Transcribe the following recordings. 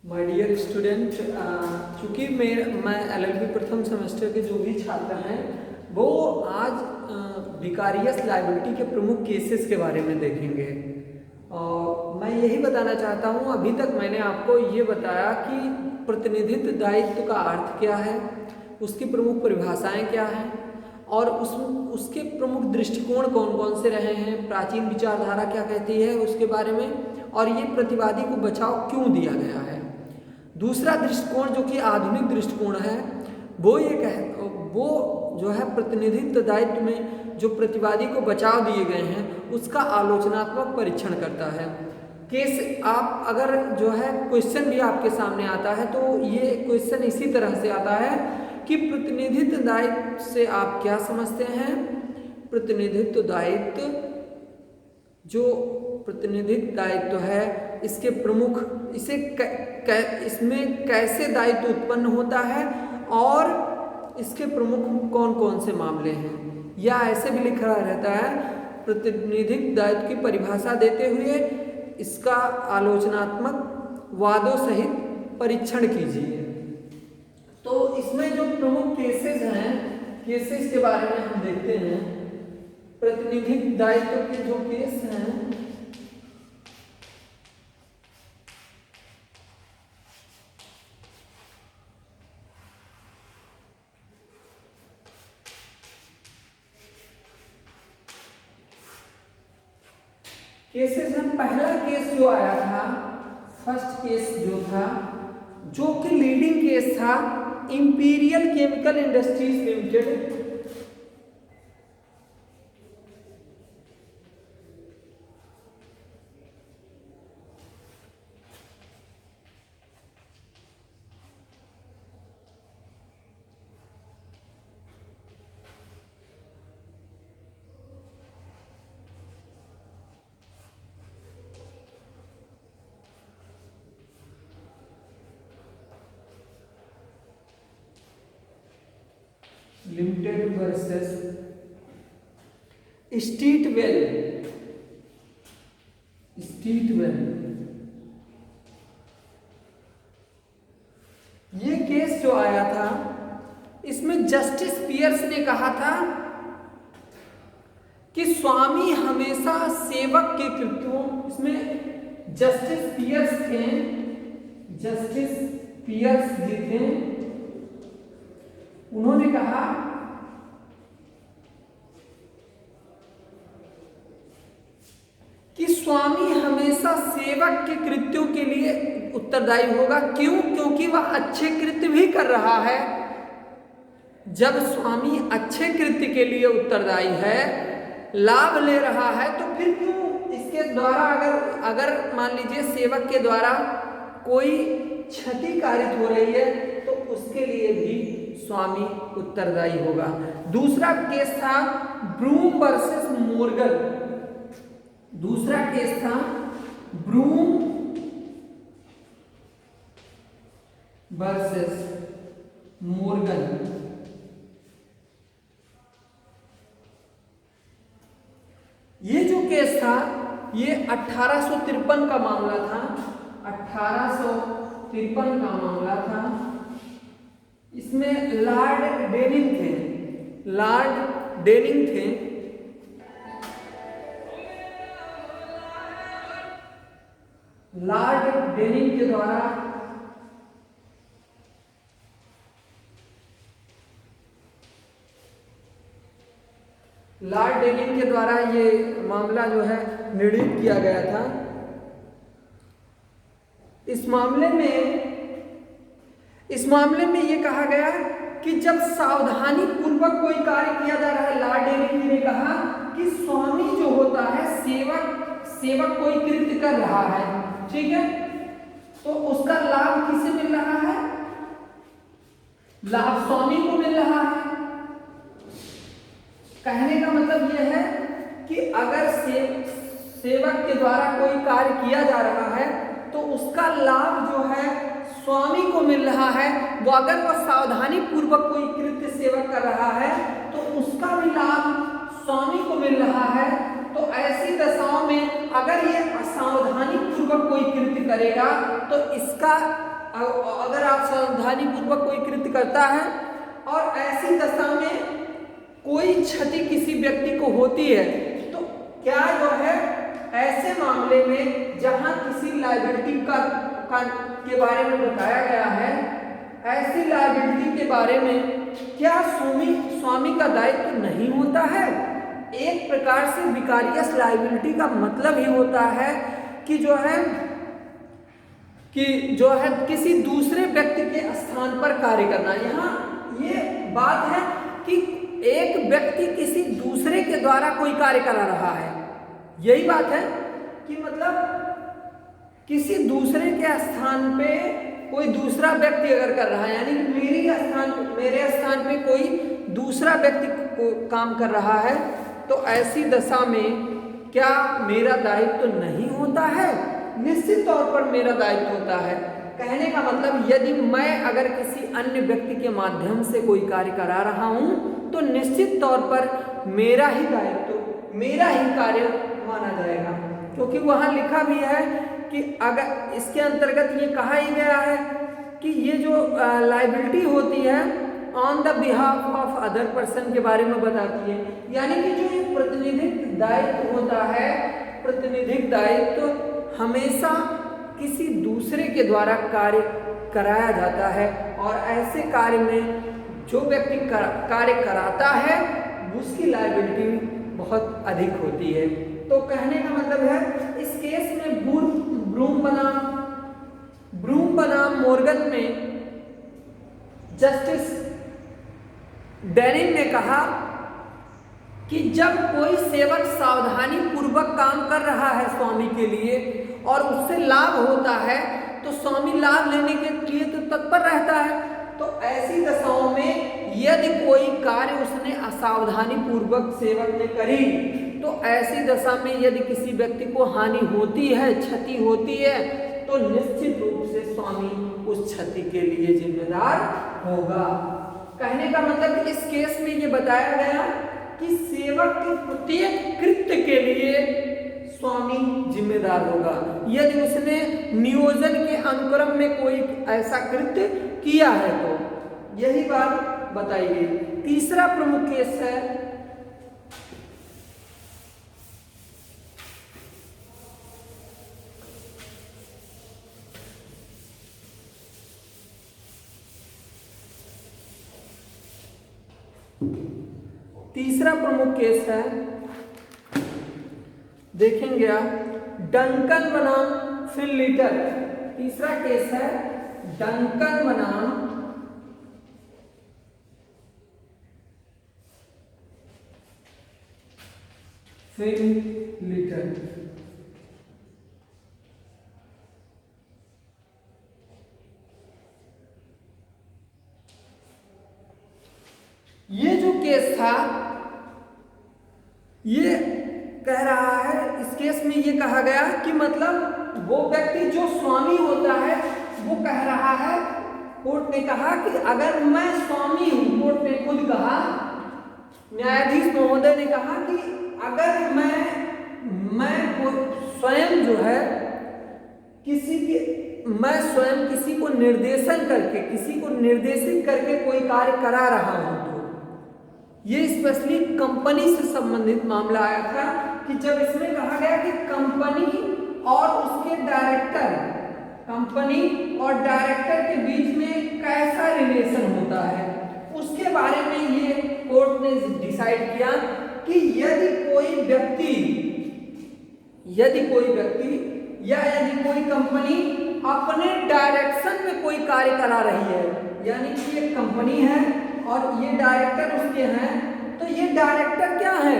My dear student, चूँकि मैं LLB प्रथम सेमेस्टर के जो भी छात्र हैं वो आज विकारियस लायबिलिटी के प्रमुख केसेस के बारे में देखेंगे। और मैं यही बताना चाहता हूँ, अभी तक मैंने आपको ये बताया कि प्रतिनिधित्व दायित्व का अर्थ क्या है, उसकी प्रमुख परिभाषाएं क्या हैं और उसके प्रमुख दृष्टिकोण कौन कौन से रहे हैं, प्राचीन विचारधारा क्या कहती है उसके बारे में, और ये प्रतिवादी को बचाव क्यों दिया गया है। दूसरा दृष्टिकोण जो कि आधुनिक दृष्टिकोण है वो जो है प्रतिनिधित्व दायित्व में जो प्रतिवादी को बचाव दिए गए हैं उसका आलोचनात्मक परीक्षण करता है। केस आप अगर जो है क्वेश्चन भी आपके सामने आता है तो ये क्वेश्चन इसी तरह से आता है कि प्रतिनिधित्व दायित्व से आप क्या समझते हैं। प्रतिनिधित्व दायित्व जो प्रतिनिधित्व दायित्व है इसके प्रमुख इसमें कैसे दायित्व उत्पन्न होता है और इसके प्रमुख कौन कौन से मामले हैं, या ऐसे भी लिखा रहता है प्रतिनिधित्व दायित्व की परिभाषा देते हुए इसका आलोचनात्मक वादों सहित परीक्षण कीजिए। तो इसमें जो प्रमुख केसेस हैं, केसेस के बारे में हम देखते हैं। प्रतिनिधित्व दायित्व के जो केस हैं केसेस में पहला केस जो आया था, फर्स्ट केस जो था, जो कि लीडिंग केस था, Imperial Chemical Industries Limited. Limited versus Streetwell. ये केस जो आया था इसमें जस्टिस पियर्स ने कहा था कि स्वामी हमेशा सेवक के कृत्यों, इसमें जस्टिस पियर्स जी थे, उन्होंने कहा कि स्वामी हमेशा सेवक के कृत्यों के लिए उत्तरदायी होगा। क्यों? क्योंकि वह अच्छे कृत्य भी कर रहा है। जब स्वामी अच्छे कृत्य के लिए उत्तरदायी है, लाभ ले रहा है, तो फिर क्यों इसके द्वारा अगर मान लीजिए सेवक के द्वारा कोई क्षति कारित हो रही है तो उसके लिए भी स्वामी उत्तरदायी होगा। दूसरा केस था ब्रूम वर्सेस मोर्गन। दूसरा केस था ब्रूम वर्सेस मोर्गन। ये जो केस था ये 1853 का मामला था। 1853 का मामला था। इसमें लॉर्ड डेनिंग थे। लॉर्ड डेनिंग के द्वारा ये मामला जो है निर्णित किया गया था। इस मामले में ये कहा गया कि जब सावधानी पूर्वक कोई कार्य किया जा रहा है, लॉर्ड डेनिंग ने कहा कि स्वामी जो होता है, सेवक कोई कृत्य कर रहा है, ठीक है, तो उसका लाभ किसे मिल रहा है? लाभ स्वामी को मिल रहा है। कहने का मतलब यह है कि अगर सेवक के द्वारा कोई कार्य किया जा रहा है तो उसका लाभ जो है स्वामी को मिल रहा है। वो अगर वह सावधानी पूर्वक कोई कृत्य सेवक कर रहा है तो उसका भी लाभ स्वामी को मिल रहा है। तो ऐसी दशाओं में अगर ये असावधानी पूर्वक कोई कृत्य करेगा तो इसका अगर आप सावधानी पूर्वक कोई कृत्य करता है और ऐसी दशा में कोई क्षति किसी व्यक्ति को होती है, तो क्या जो है ऐसे मामले में जहां किसी लायबिलिटी का के बारे में बताया गया है, ऐसी लायबिलिटी के बारे में क्या स्वामी का दायित्व तो नहीं होता है। एक प्रकार से विकारियस लायबिलिटी का मतलब ही होता है कि जो है किसी दूसरे व्यक्ति के स्थान पर कार्य करना। यहाँ ये बात है कि एक व्यक्ति किसी दूसरे के द्वारा कोई कार्य करा रहा है, यही बात है कि मतलब किसी दूसरे के स्थान पे कोई दूसरा व्यक्ति अगर कर रहा है, यानी मेरे स्थान पे कोई दूसरा व्यक्ति को काम कर रहा है, तो ऐसी दशा में क्या मेरा दायित्व तो नहीं होता है? निश्चित तौर पर मेरा दायित्व होता है। कहने का मतलब यदि मैं अगर किसी अन्य व्यक्ति के माध्यम से कोई कार्य करा रहा हूं, तो निश्चित तौर पर मेरा ही दायित्व, मेरा ही कार्य माना जाएगा, क्योंकि वहां लिखा भी है कि अगर इसके अंतर्गत ये कहा ही गया है कि ये जो लायबिलिटी होती है on the behalf of other person के बारे में बताती है। यानी कि जो ये प्रतिनिधिक दायित्व होता है, प्रतिनिधिक दायित्व हमेशा किसी दूसरे के द्वारा कार्य कराया जाता है, और ऐसे कार्य में जो व्यक्ति कार्य कराता है उसकी लायबिलिटी बहुत अधिक होती है। तो कहने का मतलब है इस केस में ब्रूम बनाम मोर्गन में जस्टिस डेनिंग ने कहा कि जब कोई सेवक सावधानी पूर्वक काम कर रहा है स्वामी के लिए और उससे लाभ होता है, तो स्वामी लाभ लेने के लिए तो तत्पर रहता है। तो ऐसी दशाओं में यदि कोई कार्य उसने असावधानी पूर्वक सेवक ने करी, तो ऐसी दशा में यदि किसी व्यक्ति को हानि होती है, क्षति होती है, तो निश्चित रूप से स्वामी उस क्षति के लिए जिम्मेदार होगा। कहने का मतलब इस केस में ये बताया गया कि सेवक के प्रत्येक कृत्य के लिए स्वामी जिम्मेदार होगा यदि उसने नियोजन के अनुक्रम में कोई ऐसा कृत्य किया है, तो यही बात बताई गई। तीसरा प्रमुख केस है देखेंगे आप डंकन बनाम फिनलिटर। तीसरा केस है डंकन बनाम फिनलिटर। ये जो केस था, ये कह रहा है, इस केस में ये कहा गया कि मतलब वो व्यक्ति जो स्वामी होता है वो कह रहा है, कोर्ट ने कहा कि अगर मैं स्वामी हूं, कोर्ट ने खुद कहा, न्यायाधीश महोदय ने कहा कि अगर मैं स्वयं जो है मैं स्वयं किसी को निर्देशित करके कोई कार्य करा रहा हूं, तो ये स्पेशली कंपनी से संबंधित मामला आया था कि जब इसमें कहा गया कि कंपनी और उसके डायरेक्टर के बीच में कैसा रिलेशन होता है, उसके बारे में ये कोर्ट ने डिसाइड किया कि यदि कोई व्यक्ति या यदि कोई कंपनी अपने डायरेक्शन में कोई कार्य करा रही है, यानी कि एक कंपनी है और ये डायरेक्टर उसके हैं, तो ये डायरेक्टर क्या है,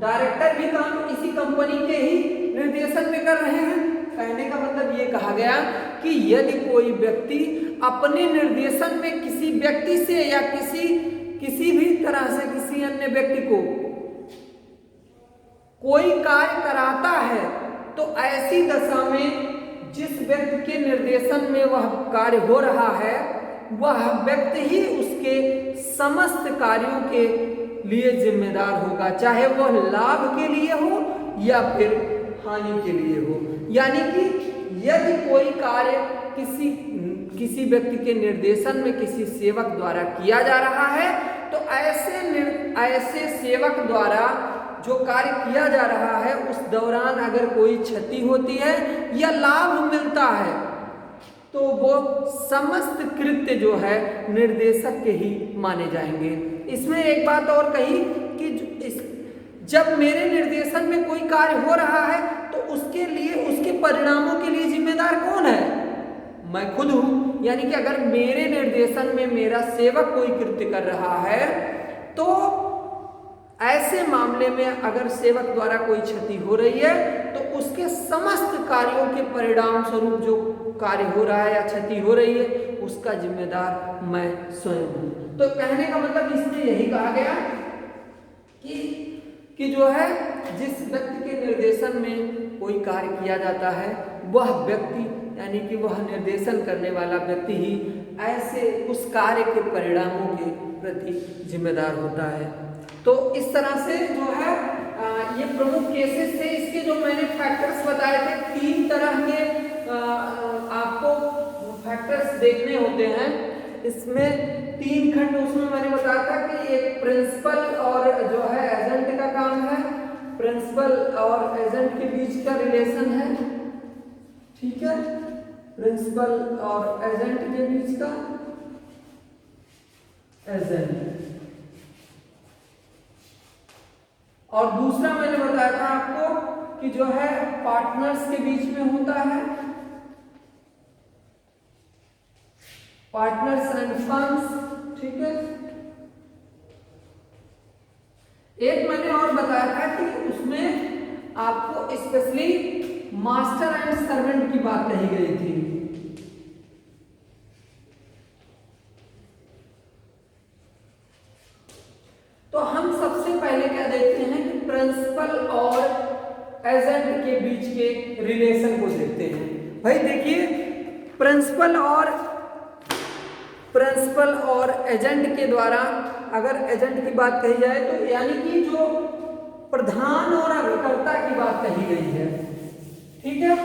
डायरेक्टर भी काम इसी कंपनी के ही निर्देशन में कर रहे हैं। कहने का मतलब ये कहा गया कि यदि कोई व्यक्ति अपने निर्देशन में किसी व्यक्ति से या किसी भी तरह से किसी अन्य व्यक्ति को कोई कार्य कराता है, तो ऐसी दशा में जिस व्यक्ति के निर्देशन में वह कार्य हो रहा है, वह व्यक्ति ही उसके समस्त कार्यों के लिए जिम्मेदार होगा, चाहे वह लाभ के लिए हो या फिर हानि के लिए हो। यानी कि यदि कोई कार्य किसी व्यक्ति के निर्देशन में किसी सेवक द्वारा किया जा रहा है तो ऐसे सेवक द्वारा जो कार्य किया जा रहा है उस दौरान अगर कोई क्षति होती है या लाभ मिलता है तो वो समस्त कृत्य जो है निर्देशक के ही माने जाएंगे। इसमें एक बात और कही कि जब मेरे निर्देशन में कोई कार्य हो रहा है तो उसके लिए उसके परिणामों के लिए जिम्मेदार कौन है? मैं खुद हूं। यानी कि अगर मेरे निर्देशन में मेरा सेवक कोई कृत्य कर रहा है तो ऐसे मामले में अगर सेवक द्वारा कोई क्षति हो रही है तो उसके समस्त कार्यों के परिणाम स्वरूप जो कार्य हो रहा है या क्षति हो रही है उसका जिम्मेदार मैं स्वयं हूं। तो कहने का मतलब इसमें यही कहा गया कि जो है जिस व्यक्ति के निर्देशन में कोई कार्य किया जाता है वह व्यक्ति यानी कि वह निर्देशन करने वाला व्यक्ति ही ऐसे उस कार्य के परिणामों के प्रति जिम्मेदार होता है। तो इस तरह से जो है ये प्रमुख केसेस थे। इसके जो मैंने फैक्टर्स बताए थे, 3 तरह के आपको फैक्टर्स देखने होते हैं। इसमें 3 खंड उसमें मैंने बताया था कि एक प्रिंसिपल और जो है एजेंट का काम है, प्रिंसिपल और एजेंट के बीच का रिलेशन है, ठीक है, प्रिंसिपल और एजेंट के बीच का एजेंट। और दूसरा मैंने बताया था आपको कि जो है पार्टनर्स के बीच में होता है, पार्टनर्स एंड फर्म्स, ठीक है। एक मैंने और बताया था कि उसमें आपको स्पेशली मास्टर एंड सर्वेंट की बात कही गई थी। तो हम सबसे पहले क्या देखते हैं कि प्रिंसिपल और एजेंट के बीच के रिलेशन को देखते हैं। भाई देखिए, प्रिंसिपल और एजेंट के द्वारा अगर एजेंट की बात कही जाए तो यानी कि जो प्रधान और अभिकर्ता की बात कही गई है, ठीक है।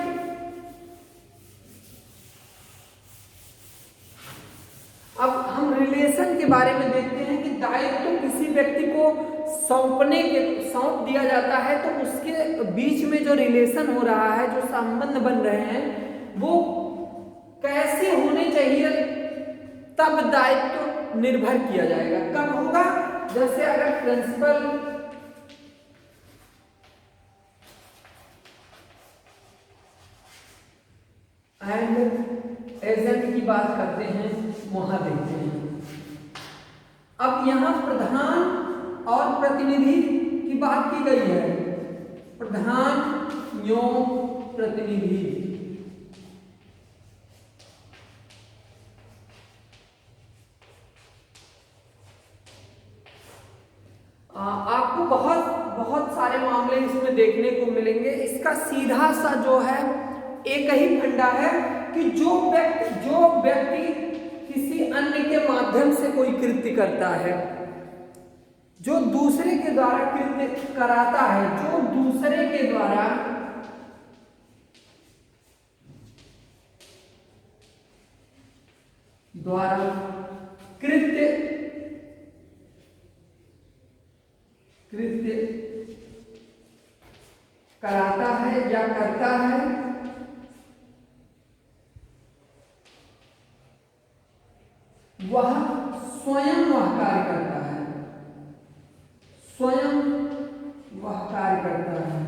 अब हम रिलेशन के बारे में देखते हैं कि दायित्व तो किसी व्यक्ति को सौंप दिया जाता है तो उसके बीच में जो रिलेशन हो रहा है, जो संबंध बन रहे हैं, वो कैसे होने चाहिए, तब दायित्व निर्भर किया जाएगा। कब होगा? जैसे अगर प्रिंसिपल एंड एजेंट की बात करते हैं, वहां देखते हैं। अब यहां प्रधान और प्रतिनिधि की बात की गई है, प्रधान एवं प्रतिनिधि। आपको बहुत सारे मामले इसमें देखने को मिलेंगे। इसका सीधा सा जो है एक ही फंडा है कि जो व्यक्ति किसी अन्य के माध्यम से कोई कृत्य करता है, जो दूसरे के द्वारा कृत्य कराता है, जो दूसरे के द्वारा कृत्य कराता है या करता है, वह स्वयं वह कार्य करता है, स्वयं वह कार्य करता है।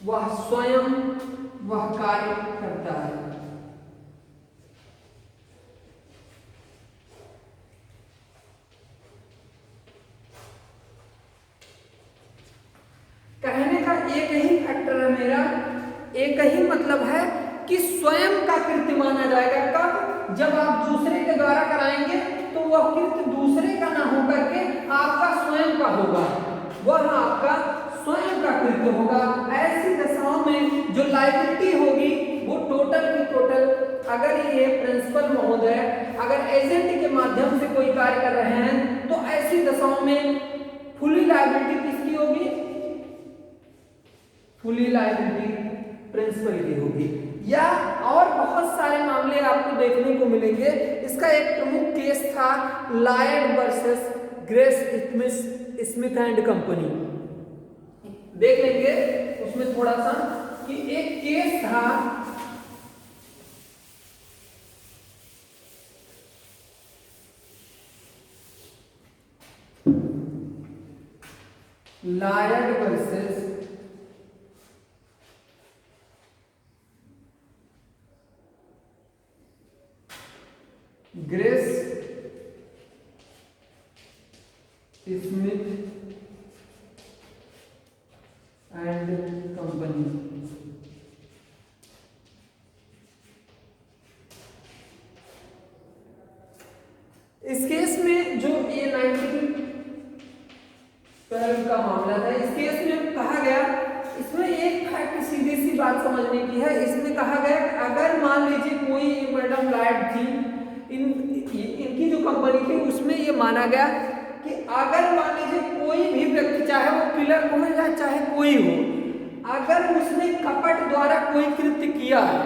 वह स्वयं वह कार्य करता है। कहने का एक ही फैक्टर है मेरा, एक ही मतलब है कि स्वयं का कृत्य माना जाएगा। कब? जब आप दूसरे के द्वारा कराएंगे तो वह कृत्य दूसरे का ना होकर के आपका स्वयं का होगा, वह आपका स्वयं का कृत्य होगा। ऐसी दशाओं में जो लायबिलिटी होगी वो टोटल की टोटल, अगर ये प्रिंसिपल महोदय अगर एजेंट के माध्यम से कोई कार्य कर रहे हैं तो ऐसी दशाओं में फुली लायबिलिटी किसकी होगी? फुली लायबिलिटी प्रिंसिपल की होगी। या और बहुत सारे मामले आपको देखने को मिलेंगे। इसका एक प्रमुख केस था Lloyd versus grace Smith and company. देख लेंगे उसमें थोड़ा सा कि एक केस था Lloyd versus grace Smith and company. इस केस में जो ये 1912 का मामला था, इस केस में कहा गया, इसमें एक फैक्ट सीधी सी बात समझने की है। इसमें कहा गया कि अगर मान लीजिए कोई मैडम लॉयड थी, इनकी जो कंपनी थी उसमें ये माना गया कि अगर मान लीजिए कोई भी व्यक्ति, चाहे वो क्लर्क हो या चाहे कोई हो, अगर उसने कपट द्वारा कोई कृत्य किया है,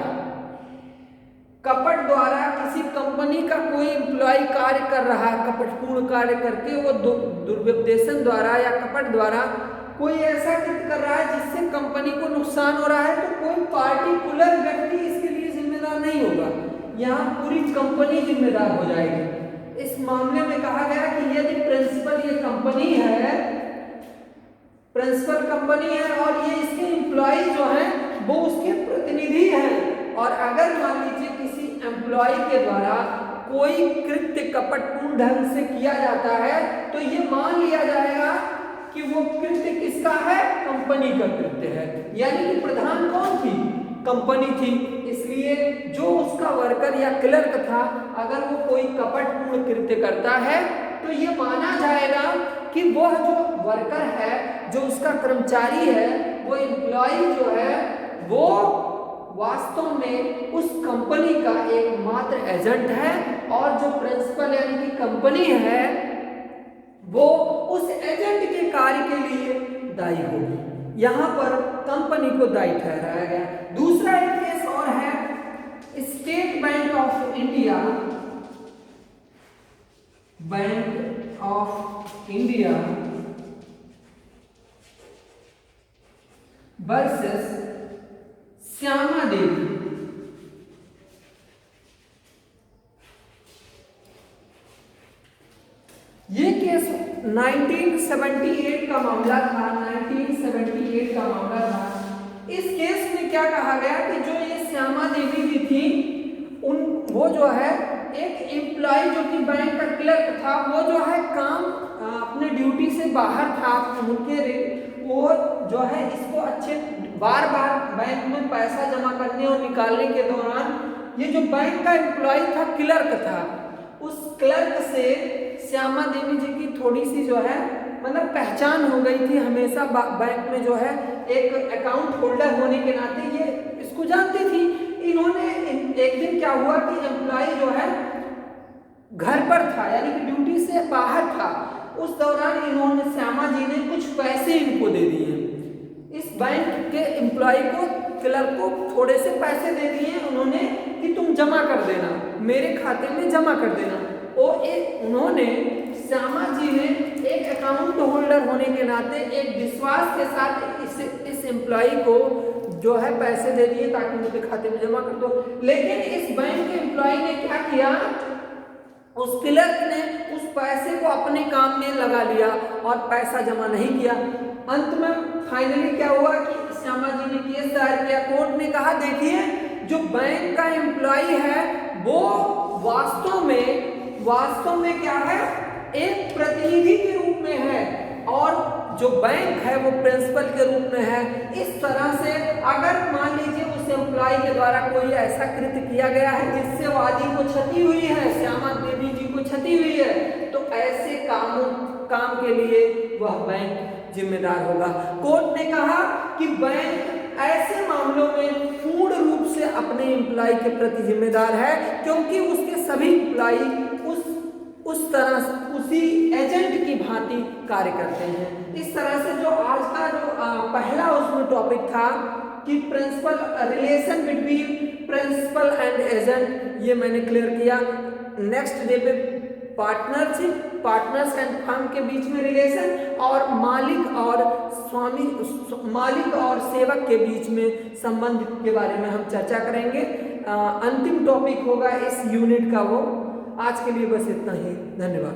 कपट द्वारा किसी कंपनी का कोई एम्प्लॉय कार्य कर रहा है, कपटपूर्ण कार्य करके वो दुर्व्यवदेशन द्वारा या कपट द्वारा कोई ऐसा कृत्य कर रहा है जिससे कंपनी को नुकसान हो रहा है, तो कोई पार्टिकुलर व्यक्ति इसके लिए जिम्मेदार नहीं होगा, यहाँ पूरी कंपनी जिम्मेदार हो जाएगी। इस मामले में कहा गया कि यदि प्रिंसिपल ये कंपनी है, प्रिंसिपल कंपनी है और ये इसके एम्प्लॉय जो हैं वो उसके प्रतिनिधि हैं, और अगर मान लीजिए किसी एम्प्लॉय के द्वारा कोई कृत्य कपटपूर्ण ढंग से किया जाता है, तो ये मान लिया जाएगा कि वो कृत्य किसका है? कंपनी का कृत्य है। यानी कि प्रधान कौन थी? कंपनी थी। इसलिए जो उसका वर्कर या क्लर्क था, अगर वो कोई कपटपूर्ण कृत्य करता है तो ये माना जाएगा कि वह जो वर्कर है, जो उसका कर्मचारी है, वो एम्प्लॉय जो है, वो वास्तव में उस कंपनी का एकमात्र एजेंट है, और जो प्रिंसिपल यानी कि कंपनी है वो उस एजेंट के कार्य के लिए दायी होगी। यहां पर कंपनी को दायी ठहराया गया। दूसरा एक केस और है, State Bank of India, Bank of India versus Shyama Devi. ये केस 1978 का मामला था, 1978 का मामला था। इस केस में क्या कहा गया कि जो ये श्यामा देवी जी थी, वो जो है एक एम्प्लॉय जो कि बैंक का क्लर्क था, वो जो है काम अपने ड्यूटी से बाहर था, वो जो है इसको अच्छे बार बार बैंक में पैसा जमा करने और निकालने के दौरान ये जो बैंक का एम्प्लॉय था, क्लर्क था, उस क्लर्क से श्यामा देवी जी की थोड़ी सी जो है मतलब पहचान हो गई थी। हमेशा बैंक में जो है एक अकाउंट होल्डर होने के नाते ये इसको जानती थी। इन्होंने एक दिन क्या हुआ कि एम्प्लॉय जो है घर पर था, यानी कि ड्यूटी से बाहर था, उस दौरान इन्होंने, श्यामा जी ने कुछ पैसे इनको दे दिए। इस बैंक के एम्प्लॉय को, क्लर्क को थोड़े से पैसे दे दिए उन्होंने कि तुम जमा कर देना, मेरे खाते में जमा कर देना। और उन्होंने, श्यामा जी ने एक अकाउंट होल्डर होने के नाते एक विश्वास के साथ इस एम्प्लॉय को जो है पैसे दे दिए ताकि उनके खाते में जमा कर दो। लेकिन इस बैंक के एम्प्लॉय ने क्या किया, उस क्लर्क ने उस पैसे को अपने काम में लगा लिया और पैसा जमा नहीं किया। अंत में फाइनली क्या हुआ कि श्यामा जी ने केस दायर किया, कोर्ट ने कहा देखिए जो बैंक का एम्प्लॉय है वो वास्तव में क्या है, एक प्रतिनिधि के रूप में है, और जो बैंक है वो प्रिंसिपल के रूप में है। इस तरह से अगर मान लीजिए उस एम्प्लॉय के द्वारा कोई ऐसा कृत्य किया गया है जिससे वादी को क्षति हुई है, श्यामा देवी जी को क्षति हुई है, तो ऐसे काम के लिए वह बैंक जिम्मेदार होगा। कोर्ट ने कहा कि बैंक ऐसे मामलों में पूर्ण रूप से अपने एम्प्लॉय के प्रति जिम्मेदार है, क्योंकि उसके सभी एम्प्लॉय उस तरह से उसी एजेंट की भांति कार्य करते हैं। इस तरह से जो आज का जो पहला उसमें टॉपिक था कि principal relation between principal and agent, ये मैंने क्लियर किया। नेक्स्ट डे पे पार्टनरशिप, पार्टनर्स एंड फर्म के बीच में रिलेशन, और मालिक और सेवक के बीच में संबंध के बारे में हम चर्चा करेंगे। अंतिम टॉपिक होगा इस यूनिट का वो। आज के लिए बस इतना ही, धन्यवाद।